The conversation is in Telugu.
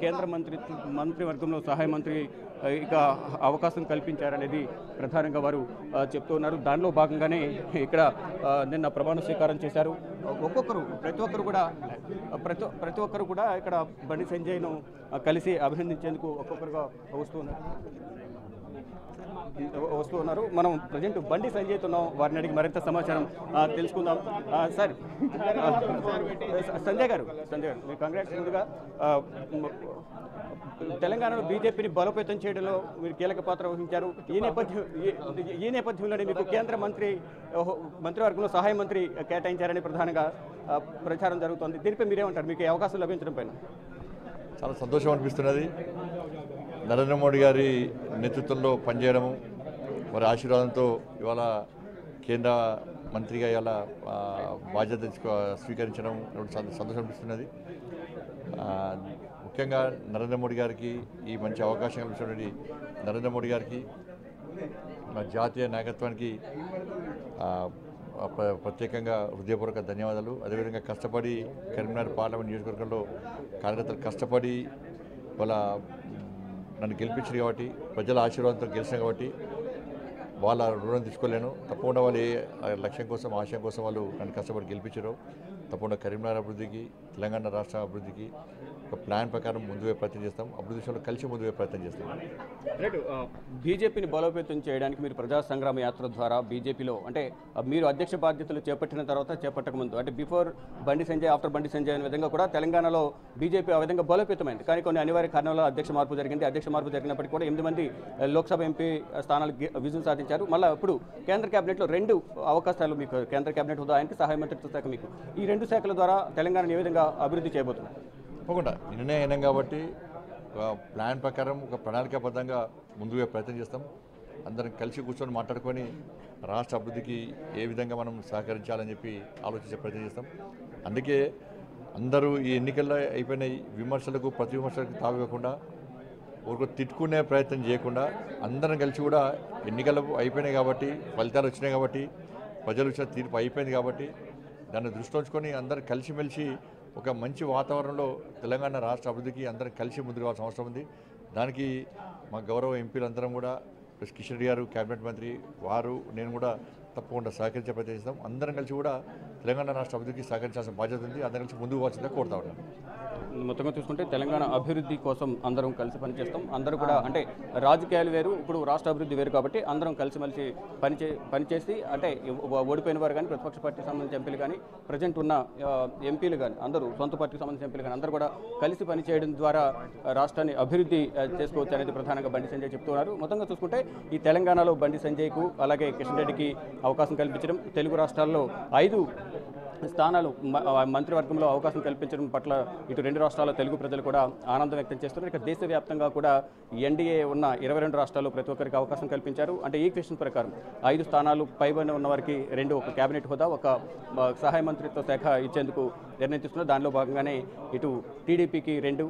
కేంద్ర మంత్రివర్గంలో సహాయ మంత్రి ఇక అవకాశం కల్పించారనేది ప్రధానంగా వారు చెప్తూ ఉన్నారు. దానిలో భాగంగానే ఇక్కడ నిన్న ప్రమాణ స్వీకారం చేశారు. ప్రతి ఒక్కరు కూడా ఇక్కడ బండి సంజయ్ను కలిసి అభినందించేందుకు ఒక్కొక్కరుగా వస్తూ ఉన్నారు. మనం ప్రజెంట్ బండి సంజయ్తో ఉన్నాం. వారిని అడిగి మరింత సమాచారం తెలుసుకుందాం. సార్, సంజయ్ గారు మీరు కంగ్రాట్స్. ముందుగా తెలంగాణలో బీజేపీని బలోపేతం చేయడంలో మీరు కీలక పాత్ర వహించారు. ఈ నేపథ్యంలోనే మీకు కేంద్ర మంత్రివర్గంలో సహాయ మంత్రి కేటాయించారని ప్రధానంగా ప్రచారం జరుగుతోంది. దీనిపై మీరేమంటారు? మీకు అవకాశం లభించడం పైన చాలా సంతోషం అనిపిస్తున్నది. నరేంద్ర మోడీ గారి నేతృత్వంలో పనిచేయడము, వారి ఆశీర్వాదంతో ఇవాళ కేంద్ర మంత్రిగా ఇవాళ బాధ్యత స్వీకరించడం సంతోషం అనిపిస్తున్నది. ముఖ్యంగా నరేంద్ర మోడీ గారికి ఈ మంచి అవకాశం కల్పించినటువంటి నరేంద్ర మోడీ గారికి, మా జాతీయ నాయకత్వానికి ప్రత్యేకంగా హృదయపూర్వక ధన్యవాదాలు. అదేవిధంగా కష్టపడి కరీంనగర్ పార్లమెంట్ నియోజకవర్గంలో కార్యకర్తలు కష్టపడి వాళ్ళ నన్ను గెలిపించారు కాబట్టి, ప్రజల ఆశీర్వాదంతో గెలిచాను కాబట్టి వాళ్ళ రుణం తీసుకోలేను. తప్పకుండా వాళ్ళు ఏ లక్ష్యం కోసం, ఆశయం కోసం వాళ్ళు నన్ను కష్టపడి గెలిపించారు. తప్పకుండా కరీంనగర్ అభివృద్ధికి, తెలంగాణ రాష్ట్ర అభివృద్ధికి ఒక ప్లాన్ ప్రకారం ముందువే ప్రయత్నం చేస్తాం. అభివృద్ధి విషయంలో కలిసి ముందువే ప్రయత్నం చేస్తాం. రైట్. బీజేపీని బలోపేతం చేయడానికి మీరు ప్రజా సంగ్రామ యాత్ర ద్వారా బీజేపీలో అంటే మీరు అధ్యక్ష బాధ్యతలు చేపట్టిన తర్వాత, చేపట్టక ముందు అంటే బిఫోర్ బండి సంజయ్, ఆఫ్టర్ బండి సంజయ్ అనే విధంగా కూడా తెలంగాణలో బీజేపీ ఆ విధంగా బలోపేతమైంది. కానీ కొన్ని అనివార్య కారణాల అధ్యక్ష మార్పు జరిగింది. అధ్యక్ష మార్పు జరిగినప్పటికీ కూడా 8 మంది లోక్సభ ఎంపీ స్థానాలు విజయం సాధించారు. మళ్ళీ ఇప్పుడు కేంద్ర కేబినెట్లో 2 అవకాశాలు మీకు కేంద్ర కేబినెట్ హోదా, ఆయనకి సహాయ మంత్రిత్వ శాఖ. మీకు ఈ 2 శాఖల ద్వారా తెలంగాణను ఏ విధంగా అభివృద్ధి చేయబోతున్నారు? తప్పకుండా నిర్ణయం అయినాం కాబట్టి ఒక ప్లాన్ ప్రకారం, ఒక ప్రణాళికాబద్ధంగా ముందుగా ప్రయత్నం చేస్తాం. అందరం కలిసి కూర్చొని మాట్లాడుకొని రాష్ట్ర అభివృద్ధికి ఏ విధంగా మనం సహకరించాలని చెప్పి ఆలోచించే ప్రయత్నం చేస్తాం. అందుకే అందరూ ఈ ఎన్నికల్లో అయిపోయిన విమర్శలకు, ప్రతి విమర్శలకు తావివ్వకుండా, ఊరికి తిట్టుకునే ప్రయత్నం చేయకుండా అందరం కలిసి కూడా ఎన్నికలు అయిపోయినాయి కాబట్టి, ఫలితాలు వచ్చినాయి కాబట్టి, ప్రజలు ఇచ్చిన తీర్పు అయిపోయింది కాబట్టి దాన్ని దృష్టిలో ఉంచుకొని అందరం కలిసిమెలిసి ఒక మంచి వాతావరణంలో తెలంగాణ రాష్ట్ర అభివృద్ధికి అందరం కలిసి ముందుకు రావాల్సిన అవసరం ఉంది. దానికి మా గౌరవ ఎంపీలందరం కూడా, ప్లస్ కిషన్ రెడ్డి గారు కేబినెట్ మంత్రి వారు, నేను కూడా తప్పకుండా సహకరించే ప్రయత్నం చేస్తాం. అందరం కలిసి కూడా తెలంగాణ రాష్ట్ర అభివృద్ధికి సహకరించాల్సిన బాధ్యత ఉంది. అందరం కలిసి ముందుకు వచ్చిందా కోరుతా ఉన్నాను. మొత్తంగా చూసుకుంటే తెలంగాణ అభివృద్ధి కోసం అందరం కలిసి పనిచేస్తాం. అందరూ కూడా అంటే రాజకీయాలు వేరు, ఇప్పుడు రాష్ట్ర అభివృద్ధి వేరు కాబట్టి అందరం కలిసిమెలిసి పనిచేసి అంటే ఓడిపోయిన వారు కానీ, ప్రతిపక్ష పార్టీకి సంబంధించిన ఎంపీలు కానీ, ప్రజెంట్ ఉన్న ఎంపీలు కానీ, అందరూ సొంత పార్టీకి సంబంధించిన ఎంపీలు కానీ అందరూ కూడా కలిసి పనిచేయడం ద్వారా రాష్ట్రాన్ని అభివృద్ధి చేసుకోవచ్చు అనేది ప్రధానంగా బండి సంజయ్ చెప్తున్నారు. మొత్తంగా చూసుకుంటే ఈ తెలంగాణలో బండి సంజయ్కు అలాగే కిషన్ రెడ్డికి అవకాశం కల్పించడం, తెలుగు రాష్ట్రాల్లో 5 స్థానాలు మంత్రివర్గంలో అవకాశం కల్పించడం పట్ల ఇటు 2 రాష్ట్రాల తెలుగు ప్రజలు కూడా ఆనందం వ్యక్తం చేస్తున్నారు. ఇక దేశవ్యాప్తంగా కూడా ఎన్డీఏ ఉన్న 22 రాష్ట్రాల్లో ప్రతి ఒక్కరికి అవకాశం కల్పించారు. అంటే ఈ క్వశ్చన్ ప్రకారం 5 స్థానాలు పైబడిన ఉన్న వారికి 2 ఒక కేబినెట్ హోదా, ఒక సహాయ మంత్రిత్వ శాఖ ఇచ్చేందుకు నిర్ణయం తీసుకున్నారు. దానిలో భాగంగానే ఇటు టీడీపీకి 2,